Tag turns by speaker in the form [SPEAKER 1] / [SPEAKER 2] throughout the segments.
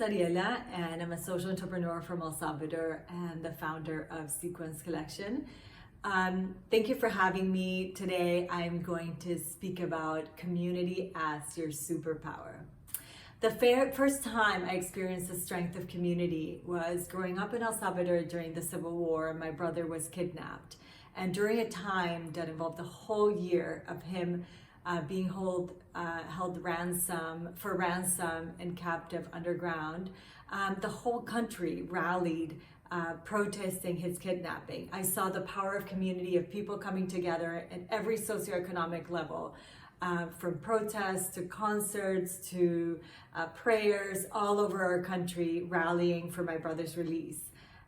[SPEAKER 1] Ariela, and I'm a social entrepreneur from El Salvador and the founder of Sequence Collection. Thank you for having me today. I'm going to speak about community as your superpower. The first time I experienced the strength of community was growing up in El Salvador during the Civil War. My brother was kidnapped, and during a time that involved a whole year of him being held ransom and captive underground, the whole country rallied protesting his kidnapping. I saw the power of community, of people coming together at every socioeconomic level, from protests to concerts to prayers all over our country, rallying for my brother's release.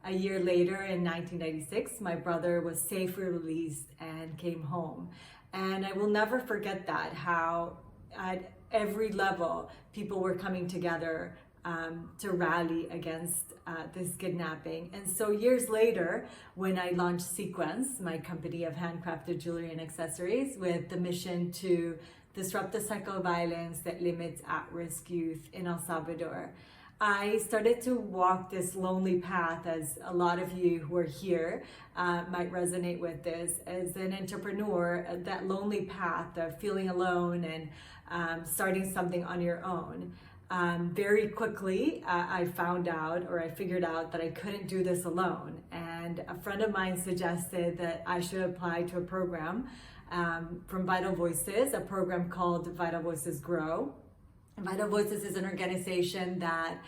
[SPEAKER 1] A year later, in 1996, my brother was safely released and came home. And I will never forget that, how at every level people were coming together to rally against this kidnapping. And so years later, when I launched Sequence, my company of handcrafted jewelry and accessories with the mission to disrupt the cycle of violence that limits at-risk youth in El Salvador, I started to walk this lonely path, as a lot of you who are here might resonate with this. As an entrepreneur, that lonely path of feeling alone and starting something on your own. Very quickly, I figured out that I couldn't do this alone. And a friend of mine suggested that I should apply to a program from Vital Voices, a program called Vital Voices Grow. Vital Voices is an organization that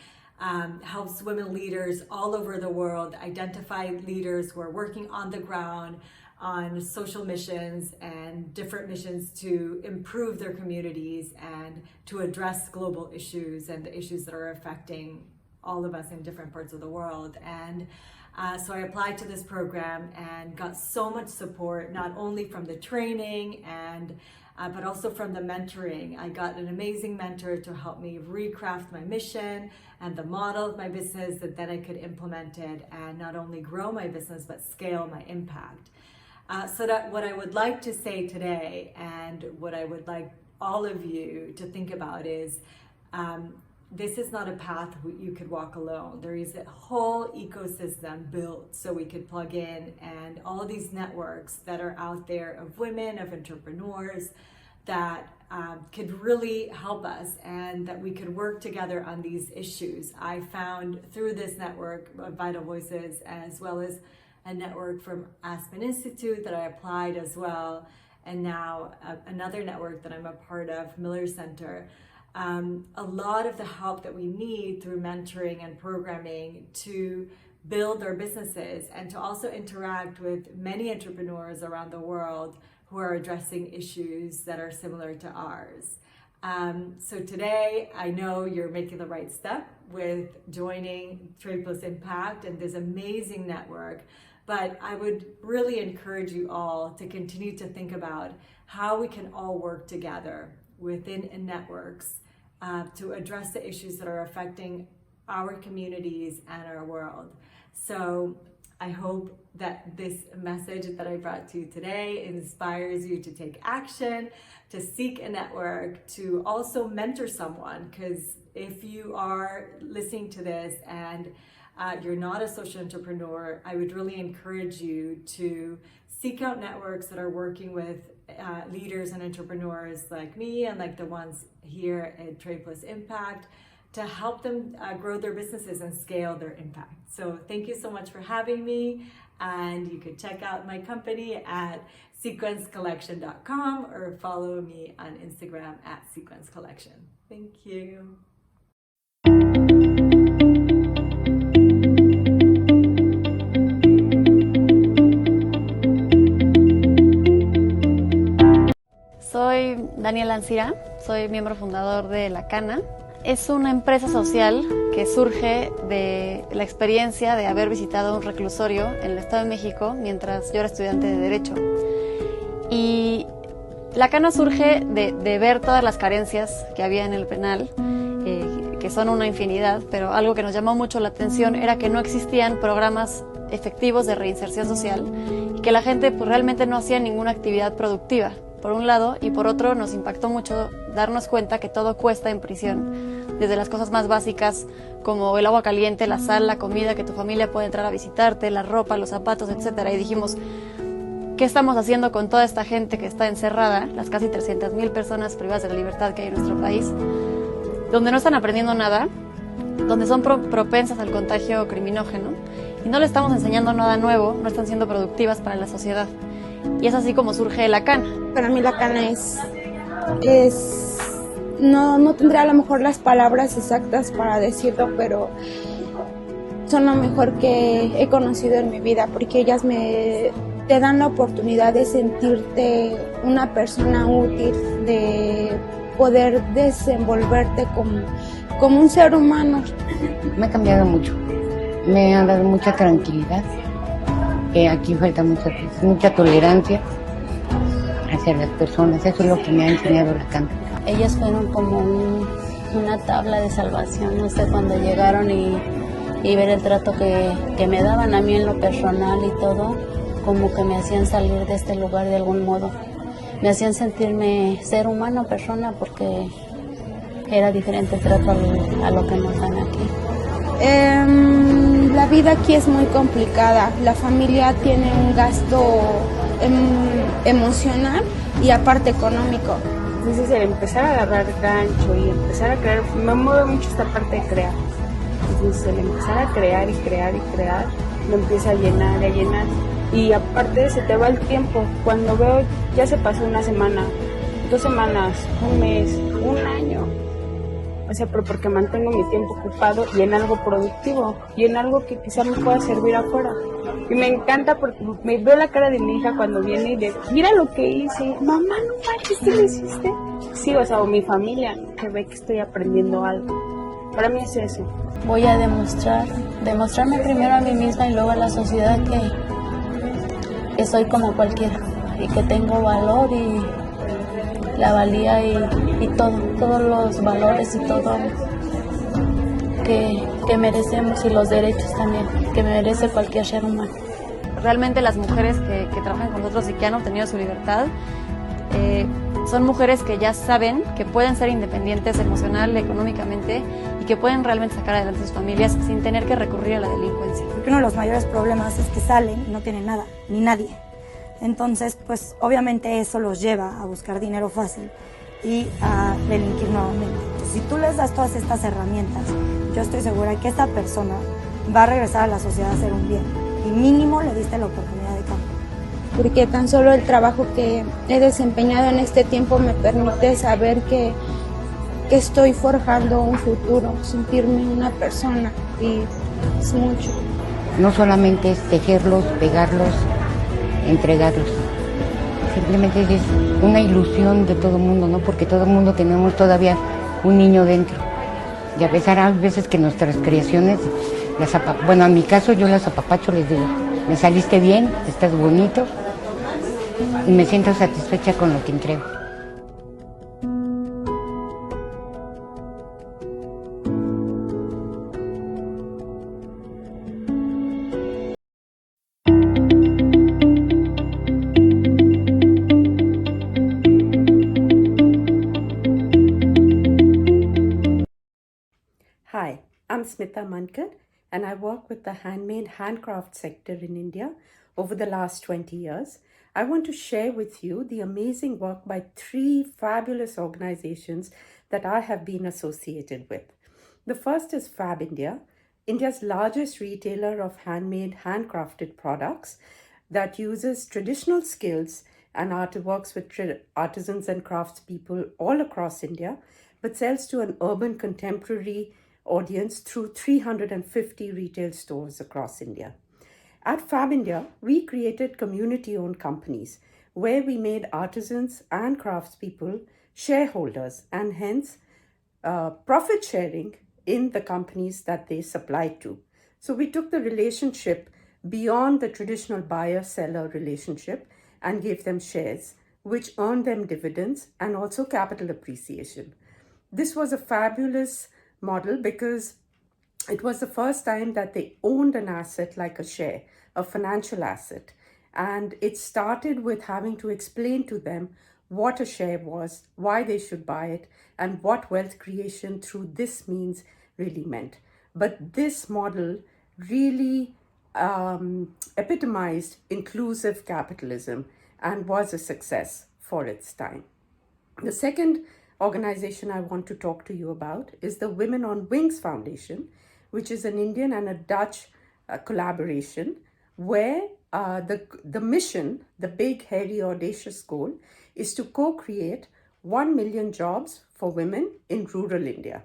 [SPEAKER 1] helps women leaders all over the world identify leaders who are working on the ground on social missions and different missions to improve their communities and to address global issues and the issues that are affecting all of us in different parts of the world. And so I applied to this program and got so much support, not only from the training but also from the mentoring. I got an amazing mentor to help me recraft my mission and the model of my business that then I could implement it and not only grow my business, but scale my impact. So that what I would like to say today, and what I would like all of you to think about is, this is not a path you could walk alone. There is a whole ecosystem built so we could plug in, and all these networks that are out there of women, of entrepreneurs that could really help us and that we could work together on these issues. I found through this network of Vital Voices, as well as a network from Aspen Institute that I applied as well, and now another network that I'm a part of, Miller Center, a lot of the help that we need through mentoring and programming to build our businesses and to also interact with many entrepreneurs around the world who are addressing issues that are similar to ours. So today, I know you're making the right step with joining Trade Plus Impact and this amazing network, but I would really encourage you all to continue to think about how we can all work together within networks to address the issues that are affecting our communities and our world. So I hope that this message that I brought to you today inspires you to take action, to seek a network, to also mentor someone, because if you are listening to this and you're not a social entrepreneur, I would really encourage you to seek out networks that are working with leaders and entrepreneurs like me and like the ones here at Trade Plus Impact to help them grow their businesses and scale their impact. So thank you so much for having me, and you could check out my company at sequencecollection.com or follow me on Instagram at sequencecollection. Thank you.
[SPEAKER 2] Soy Daniela Ancira, soy miembro fundador de la Cana. Es una empresa social que surge de la experiencia de haber visitado un reclusorio en el Estado de México mientras yo era estudiante de Derecho. Y la Cana surge de ver todas las carencias que había en el penal, que son una infinidad, pero algo que nos llamó mucho la atención era que no existían programas efectivos de reinserción social y que la gente pues realmente no hacía ninguna actividad productiva. por un lado, y por otro nos impactó mucho darnos cuenta que todo cuesta en prisión, desde las cosas más básicas como el agua caliente, la sal, la comida, que tu familia puede entrar a visitarte, la ropa, los zapatos, etcétera. Y dijimos, ¿qué estamos haciendo con toda esta gente que está encerrada, las casi 300,000 personas privadas de la libertad que hay en nuestro país, donde no están aprendiendo nada, donde son propensas al contagio criminógeno y no le estamos enseñando nada nuevo, no están siendo productivas para la sociedad? Y es así como surge la Cana.
[SPEAKER 3] Para mí la Cana no tendría a lo mejor las palabras exactas para decirlo, pero son lo mejor que he conocido en mi vida, porque ellas te dan la oportunidad de sentirte una persona útil, de poder desenvolverte como un ser humano.
[SPEAKER 4] Me ha cambiado mucho, me ha dado mucha tranquilidad, que aquí falta mucha tolerancia hacia las personas, eso es lo que me ha enseñado la Cana.
[SPEAKER 5] Ellas fueron como una tabla de salvación, no sé, cuando llegaron y ver el trato que me daban a mí en lo personal y todo, como que me hacían salir de este lugar de algún modo. Me hacían sentirme ser humano, persona, porque era diferente el trato a lo que nos dan aquí.
[SPEAKER 3] La vida aquí es muy complicada, la familia tiene un gasto emocional y aparte económico.
[SPEAKER 6] Entonces el empezar a agarrar gancho y empezar a crear, me mueve mucho esta parte de crear. Entonces el empezar a crear y crear y crear, lo empieza a llenar y a llenar. Y aparte se te va el tiempo. Cuando veo, ya se pasó una semana, 2 semanas, un mes, un año. O sea, pero porque mantengo mi tiempo ocupado y en algo productivo y en algo que quizá me pueda servir afuera. Y me encanta porque me veo la cara de mi hija cuando viene y de, mira lo que hice, mamá, no manches, ¿qué lo hiciste? Sí, o sea, o mi familia, que ve que estoy aprendiendo algo. Para mí es eso.
[SPEAKER 5] Voy a demostrarme primero a mí misma y luego a la sociedad que soy como cualquiera y que tengo valor y la valía y todos los valores y todo que merecemos, y los derechos también que merece cualquier ser humano.
[SPEAKER 2] Realmente las mujeres que trabajan con nosotros y que han obtenido su libertad son mujeres que ya saben que pueden ser independientes emocional, económicamente, y que pueden realmente sacar adelante sus familias sin tener que recurrir a la delincuencia.
[SPEAKER 7] Porque uno de los mayores problemas es que salen y no tienen nada, ni nadie. Entonces, pues obviamente eso los lleva a buscar dinero fácil y a delinquir nuevamente. Si tú les das todas estas herramientas, yo estoy segura que esta persona va a regresar a la sociedad a hacer un bien. Y mínimo le diste la oportunidad de cambio.
[SPEAKER 3] Porque tan solo el trabajo que he desempeñado en este tiempo me permite saber que estoy forjando un futuro, sentirme una persona, y es mucho.
[SPEAKER 4] No solamente es tejerlos, pegarlos, entregarlos. Simplemente es una ilusión de todo el mundo, ¿no? Porque todo el mundo tenemos todavía un niño dentro. Y a pesar, hay veces que nuestras creaciones, bueno, en mi caso yo las apapacho, les digo, me saliste bien, estás bonito, y me siento satisfecha con lo que entrego.
[SPEAKER 8] Hi, I'm Smita Mandak, and I work with the handmade handcraft sector in India over the last 20 years. I want to share with you the amazing work by 3 fabulous organizations that I have been associated with. The first is Fab India, India's largest retailer of handmade, handcrafted products that uses traditional skills and works with artisans and craftspeople all across India, but sells to an urban contemporary audience through 350 retail stores across India. At Fab India, we created community-owned companies where we made artisans and craftspeople shareholders, and hence profit sharing in the companies that they supplied to. So we took the relationship beyond the traditional buyer-seller relationship and gave them shares, which earned them dividends and also capital appreciation. This was a fabulous model because it was the first time that they owned an asset like a share, a financial asset. And it started with having to explain to them what a share was, why they should buy it, and what wealth creation through this means really meant. But this model really epitomized inclusive capitalism and was a success for its time. The second organization I want to talk to you about is the Women on Wings Foundation, which is an Indian and a Dutch collaboration, where the mission, the big, hairy, audacious goal, is to co-create 1 million jobs for women in rural India.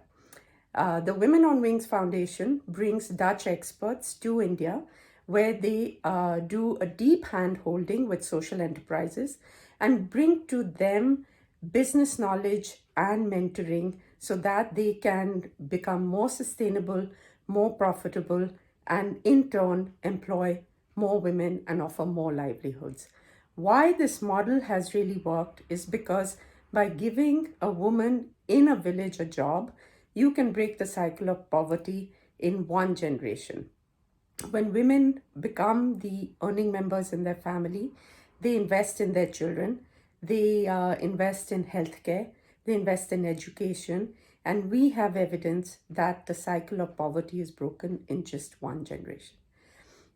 [SPEAKER 8] The Women on Wings Foundation brings Dutch experts to India, where they do a deep hand-holding with social enterprises and bring to them business knowledge and mentoring so that they can become more sustainable, more profitable, and in turn employ more women and offer more livelihoods. Why this model has really worked is because by giving a woman in a village a job, you can break the cycle of poverty in one generation. When women become the earning members in their family, they invest in their children, they invest in healthcare, they invest in education, and we have evidence that the cycle of poverty is broken in just one generation.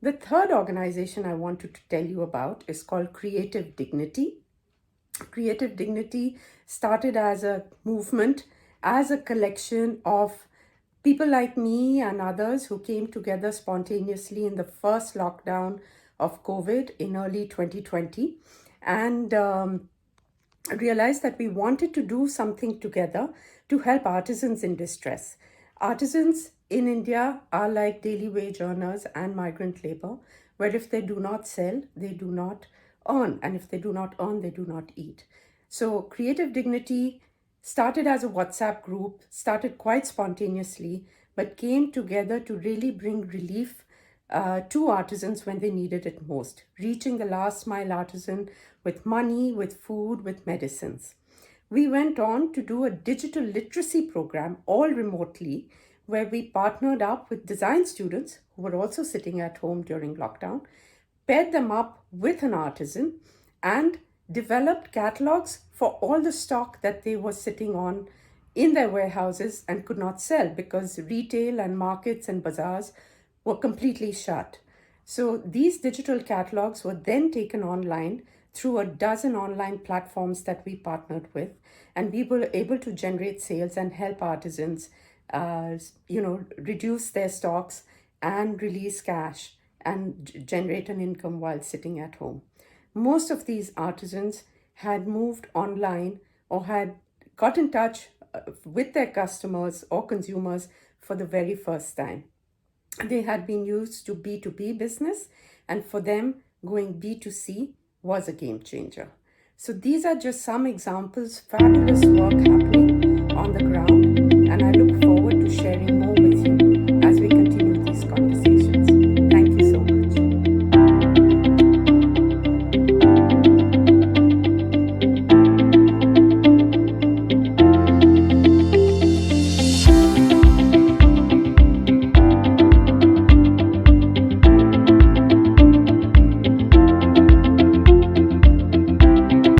[SPEAKER 8] The third organization I wanted to tell you about is called Creative Dignity. Creative Dignity started as a movement, as a collection of people like me and others who came together spontaneously in the first lockdown of COVID in early 2020 and realized that we wanted to do something together to help artisans in distress. Artisans in India are like daily wage earners and migrant labor, where if they do not sell, they do not earn. And if they do not earn, they do not eat. So Creative Dignity started as a WhatsApp group, started quite spontaneously, but came together to really bring relief to artisans when they needed it most, reaching the last mile artisan with money, with food, with medicines. We went on to do a digital literacy program, all remotely, where we partnered up with design students who were also sitting at home during lockdown, paired them up with an artisan, and developed catalogs for all the stock that they were sitting on in their warehouses and could not sell because retail and markets and bazaars were completely shut. So these digital catalogs were then taken online through a dozen online platforms that we partnered with, and we were able to generate sales and help artisans reduce their stocks and release cash and generate an income while sitting at home. Most of these artisans had moved online or had got in touch with their customers or consumers for the very first time. They had been used to B2B business, and for them, going B2C was a game changer. So these are just some examples. Fabulous work happening